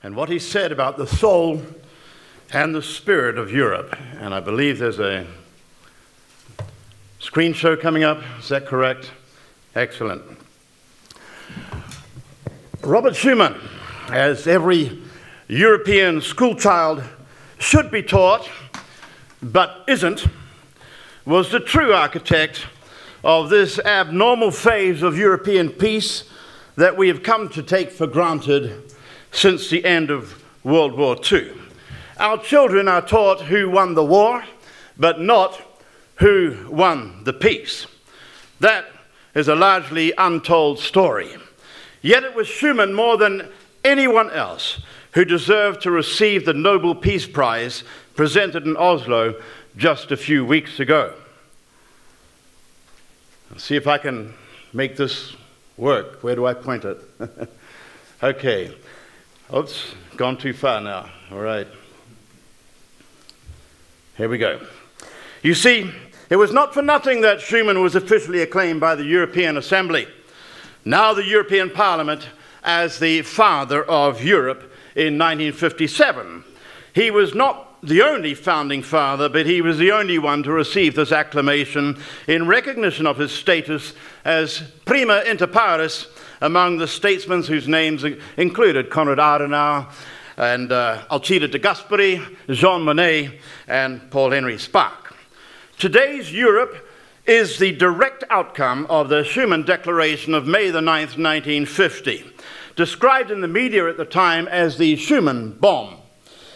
and what he said about the soul and the spirit of Europe. And I believe there's a screen show coming up. Is that correct? Excellent. Robert Schuman, as every European schoolchild should be taught, but isn't, was the true architect of this abnormal phase of European peace that we have come to take for granted since the end of World War II. Our children are taught who won the war, but not who won the peace. That is a largely untold story. Yet it was Schuman more than anyone else who deserved to receive the Nobel Peace Prize presented in Oslo just a few weeks ago. Let's see if I can make this work. Where do I point it? Okay. Oops, gone too far now. All right. Here we go. You see, it was not for nothing that Schuman was officially acclaimed by the European Assembly, now the European Parliament, as the father of Europe in 1957. He was not the only founding father, but he was the only one to receive this acclamation in recognition of his status as prima inter pares among the statesmen whose names included Konrad Adenaueri and Alcide de Gasperi, Jean Monnet, and Paul Henry Spaak. Today's Europe is the direct outcome of the Schuman Declaration of May the 9th, 1950, described in the media at the time as the Schuman bomb.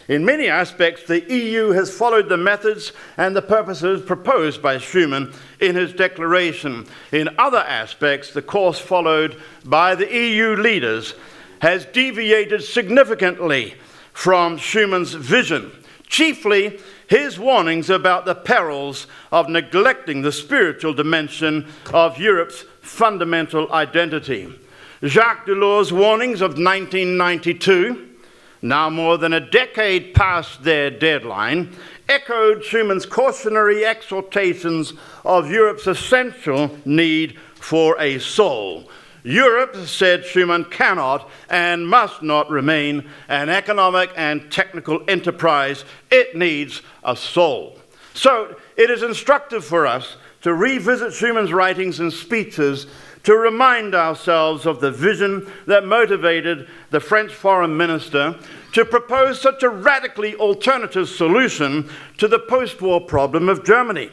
In many aspects, the EU has followed the methods and the purposes proposed by Schuman in his declaration. In other aspects, the course followed by the EU leaders has deviated significantly from Schumann's vision, chiefly his warnings about the perils of neglecting the spiritual dimension of Europe's fundamental identity. Jacques Delors' warnings of 1992, now more than a decade past their deadline, echoed Schumann's cautionary exhortations of Europe's essential need for a soul. Europe, said Schuman, cannot and must not remain an economic and technical enterprise. It needs a soul. So it is instructive for us to revisit Schumann's writings and speeches to remind ourselves of the vision that motivated the French foreign minister to propose such a radically alternative solution to the post-war problem of Germany,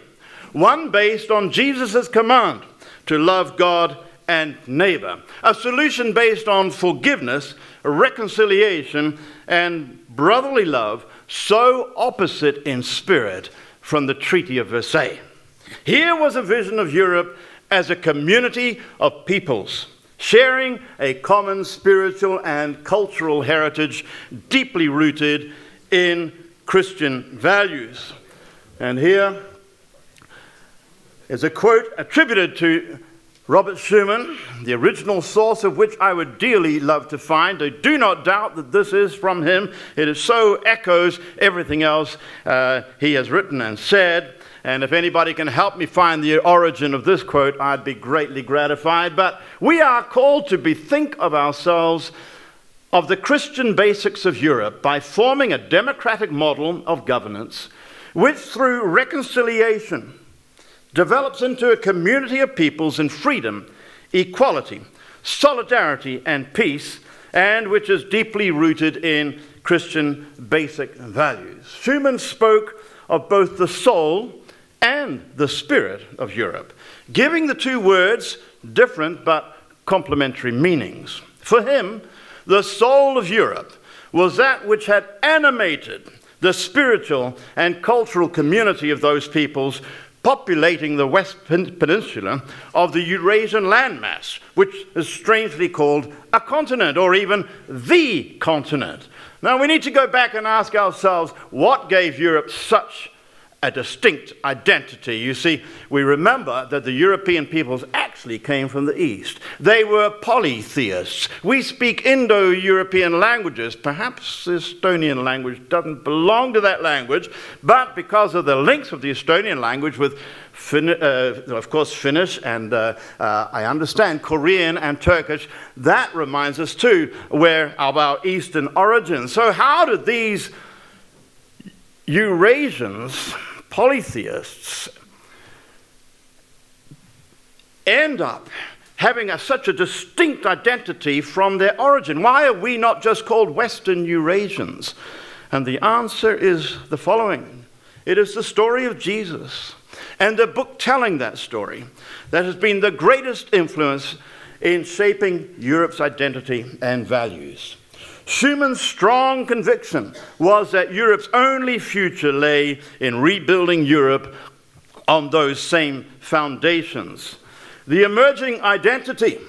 one based on Jesus' command to love God and neighbor, a solution based on forgiveness, reconciliation, and brotherly love, so opposite in spirit from the Treaty of Versailles. Here was a vision of Europe as a community of peoples, sharing a common spiritual and cultural heritage deeply rooted in Christian values. And here is a quote attributed to Robert Schuman, the original source of which I would dearly love to find. I do not doubt that this is from him. It is so echoes everything else he has written and said. And if anybody can help me find the origin of this quote, I'd be greatly gratified. But we are called to bethink of ourselves of the Christian basics of Europe by forming a democratic model of governance, which through reconciliation develops into a community of peoples in freedom, equality, solidarity, and peace, and which is deeply rooted in Christian basic values. Schuman spoke of both the soul and the spirit of Europe, giving the two words different but complementary meanings. For him, the soul of Europe was that which had animated the spiritual and cultural community of those peoples populating the West Peninsula of the Eurasian landmass, which is strangely called a continent, or even the continent. Now we need to go back and ask ourselves, what gave Europe such a distinct identity? You see, we remember that the European peoples actually came from the East. They were polytheists. We speak Indo-European languages. Perhaps the Estonian language doesn't belong to that language, but because of the links of the Estonian language with of course Finnish, and I understand Korean and Turkish. That reminds us too of our Eastern origins. So how did these Eurasians, polytheists, end up having such a distinct identity from their origin? Why are we not just called Western Eurasians? And the answer is the following. It is the story of Jesus and the book telling that story that has been the greatest influence in shaping Europe's identity and values. Schumann's strong conviction was that Europe's only future lay in rebuilding Europe on those same foundations. The emerging identity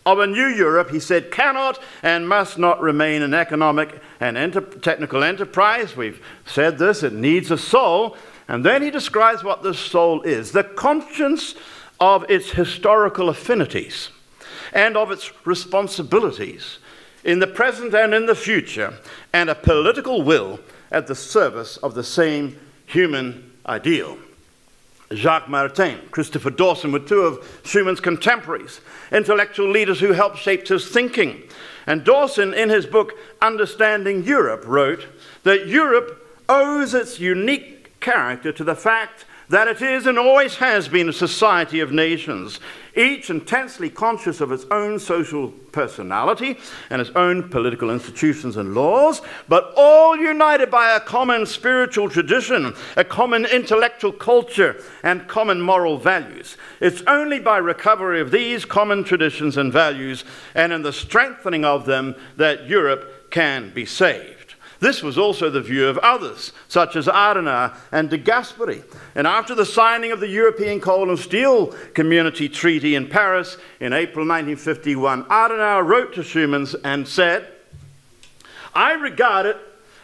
of a new Europe, he said, cannot and must not remain an economic and technical enterprise. We've said this, it needs a soul. And then he describes what this soul is: the conscience of its historical affinities and of its responsibilities in the present and in the future, and a political will at the service of the same human ideal. Jacques Maritain, Christopher Dawson were two of Schumann's contemporaries, intellectual leaders who helped shape his thinking. And Dawson, in his book Understanding Europe, wrote that Europe owes its unique character to the fact that it is and always has been a society of nations, each intensely conscious of its own social personality and its own political institutions and laws, but all united by a common spiritual tradition, a common intellectual culture, and common moral values. It's only by recovery of these common traditions and values and in the strengthening of them that Europe can be saved. This was also the view of others, such as Adenaueri and de Gasperi. And after the signing of the European Coal and Steel Community Treaty in Paris in April 1951, Adenaueri wrote to Schumann and said, "I regard it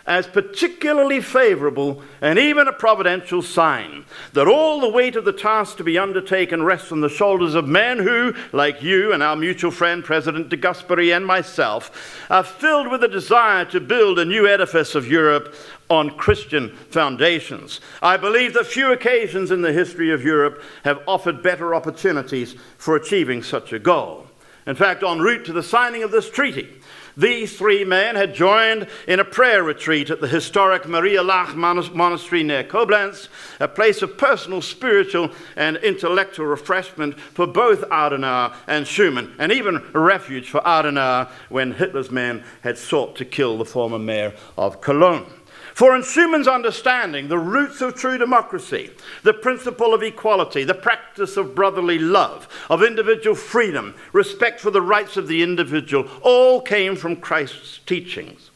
as particularly favorable and even a providential sign that all the weight of the task to be undertaken rests on the shoulders of men who, like you and our mutual friend President de Gasperi and myself, are filled with a desire to build a new edifice of Europe on Christian foundations. I believe that few occasions in the history of Europe have offered better opportunities for achieving such a goal." In fact, en route to the signing of this treaty, these three men had joined in a prayer retreat at the historic Maria Laach monastery near Koblenz, a place of personal, spiritual, and intellectual refreshment for both Adenauer and Schumann, and even a refuge for Adenauer when Hitler's men had sought to kill the former mayor of Cologne. For in Schumann's understanding, the roots of true democracy, the principle of equality, the practice of brotherly love, of individual freedom, respect for the rights of the individual, all came from Christ's teachings.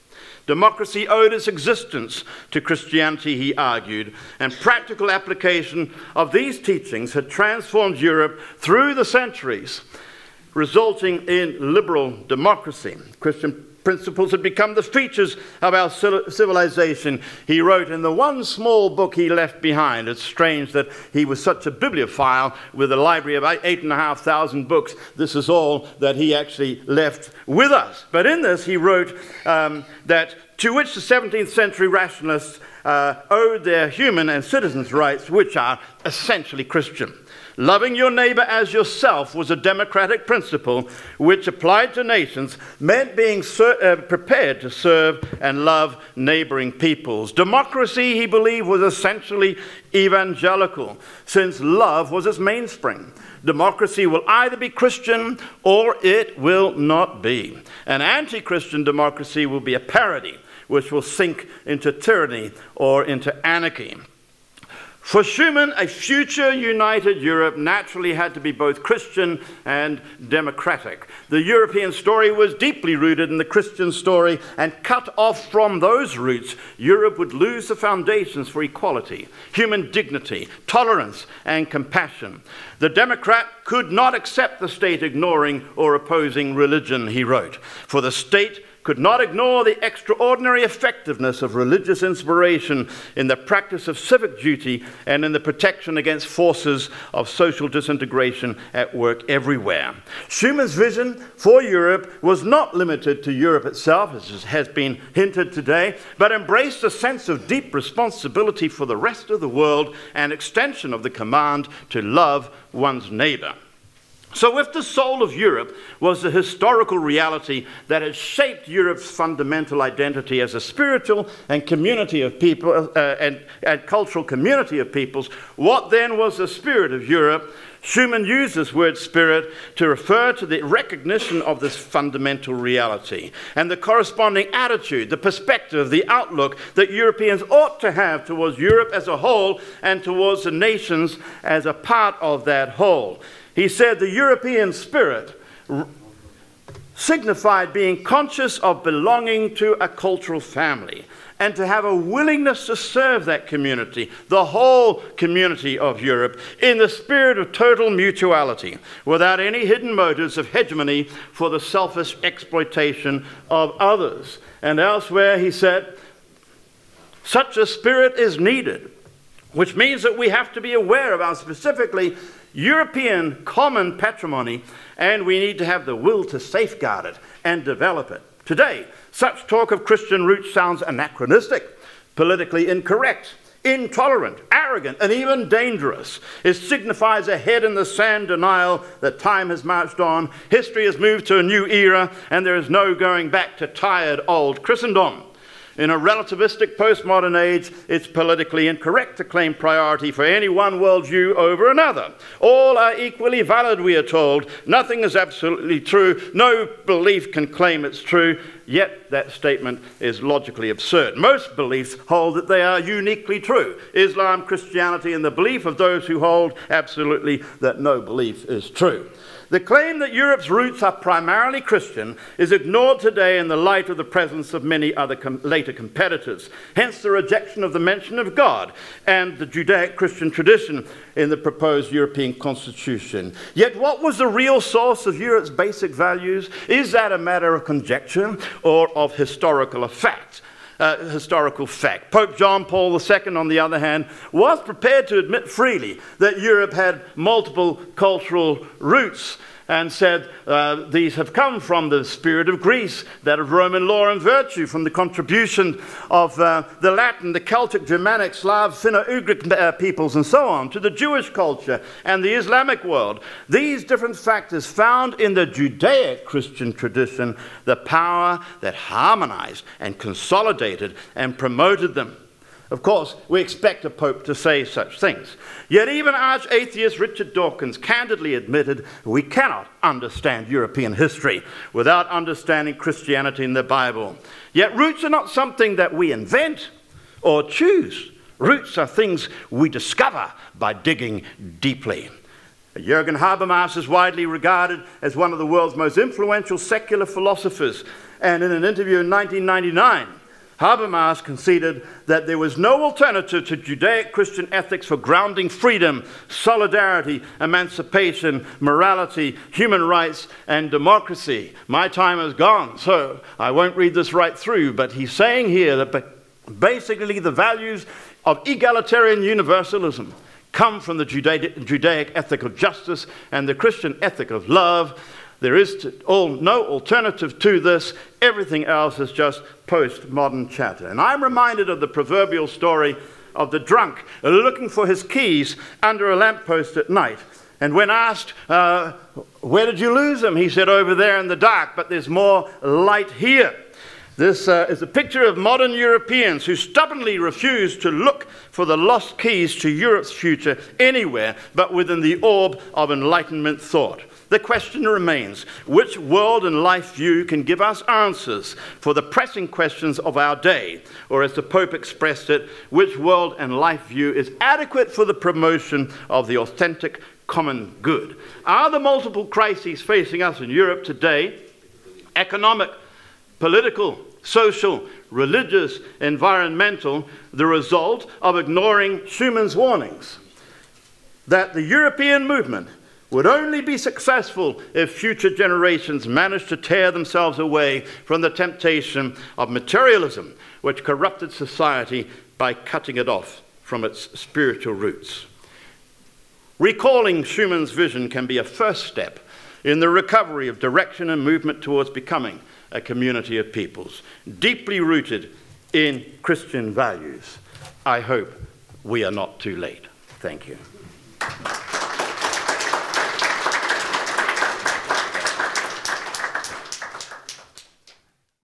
Democracy owed its existence to Christianity, he argued, and practical application of these teachings had transformed Europe through the centuries, resulting in liberal democracy. Christian principles had become the features of our civilization, he wrote in the one small book he left behind. It's strange that he was such a bibliophile with a library of 8,500 books. This is all that he actually left with us. But in this he wrote that to which the 17th century rationalists owed their human and citizens' rights, which are essentially Christian. Loving your neighbor as yourself was a democratic principle which, applied to nations, meant being prepared to serve and love neighboring peoples. Democracy, he believed, was essentially evangelical, since love was its mainspring. Democracy will either be Christian or it will not be. An anti-Christian democracy will be a parody, which will sink into tyranny or into anarchy. For Schumann, a future united Europe naturally had to be both Christian and democratic. The European story was deeply rooted in the Christian story, and cut off from those roots, Europe would lose the foundations for equality, human dignity, tolerance, and compassion. The Democrat could not accept the state ignoring or opposing religion, he wrote, for the state could not ignore the extraordinary effectiveness of religious inspiration in the practice of civic duty and in the protection against forces of social disintegration at work everywhere. Schumann's vision for Europe was not limited to Europe itself, as has been hinted today, but embraced a sense of deep responsibility for the rest of the world and extension of the command to love one's neighbor. So if the soul of Europe was the historical reality that had shaped Europe's fundamental identity as a spiritual and community of people and cultural community of peoples, what then was the spirit of Europe? Schumann used this word spirit to refer to the recognition of this fundamental reality and the corresponding attitude, the perspective, the outlook that Europeans ought to have towards Europe as a whole and towards the nations as a part of that whole. He said the European spirit signified being conscious of belonging to a cultural family and to have a willingness to serve that community, the whole community of Europe, in the spirit of total mutuality, without any hidden motives of hegemony for the selfish exploitation of others. And elsewhere he said, such a spirit is needed, which means that we have to be aware of our specifically European common patrimony, and we need to have the will to safeguard it and develop it. Today, such talk of Christian roots sounds anachronistic, politically incorrect, intolerant, arrogant, and even dangerous. It signifies a head in the sand denial that time has marched on, history has moved to a new era, and there is no going back to tired old Christendom. In a relativistic postmodern age, it's politically incorrect to claim priority for any one worldview over another. All are equally valid, we are told. Nothing is absolutely true. No belief can claim it's true. Yet that statement is logically absurd. Most beliefs hold that they are uniquely true. Islam, Christianity, and the belief of those who hold absolutely that no belief is true. The claim that Europe's roots are primarily Christian is ignored today in the light of the presence of many other later competitors. Hence the rejection of the mention of God and the Judaic-Christian tradition in the proposed European Constitution. Yet what was the real source of Europe's basic values? Is that a matter of conjecture or of historical fact? Pope John Paul II, on the other hand, was prepared to admit freely that Europe had multiple cultural roots and said these have come from the spirit of Greece, that of Roman law and virtue, from the contribution of the Latin, the Celtic, Germanic, Slav, Finno-Ugric peoples, and so on, to the Jewish culture and the Islamic world. These different factors found in the Judaic-Christian tradition the power that harmonized and consolidated and promoted them. Of course, we expect a pope to say such things. Yet even arch-atheist Richard Dawkins candidly admitted we cannot understand European history without understanding Christianity in the Bible. Yet roots are not something that we invent or choose. Roots are things we discover by digging deeply. Jürgen Habermas is widely regarded as one of the world's most influential secular philosophers, and in an interview in 1999, Habermas conceded that there was no alternative to Judaic-Christian ethics for grounding freedom, solidarity, emancipation, morality, human rights, and democracy. My time is gone, so I won't read this right through, but he's saying here that basically the values of egalitarian universalism come from the Judaic ethic of justice and the Christian ethic of love. There is no alternative to this. Everything else is just postmodern chatter. And I'm reminded of the proverbial story of the drunk looking for his keys under a lamppost at night. And when asked, where did you lose them? He said, over there in the dark, but there's more light here. This is a picture of modern Europeans who stubbornly refuse to look for the lost keys to Europe's future anywhere but within the orb of Enlightenment thought. The question remains, which world and life view can give us answers for the pressing questions of our day? Or as the Pope expressed it, which world and life view is adequate for the promotion of the authentic common good? Are the multiple crises facing us in Europe today, economic, political, social, religious, environmental, the result of ignoring Schumann's warnings that the European movement would only be successful if future generations managed to tear themselves away from the temptation of materialism, which corrupted society by cutting it off from its spiritual roots. Recalling Schumann's vision can be a first step in the recovery of direction and movement towards becoming a community of peoples, deeply rooted in Christian values. I hope we are not too late. Thank you.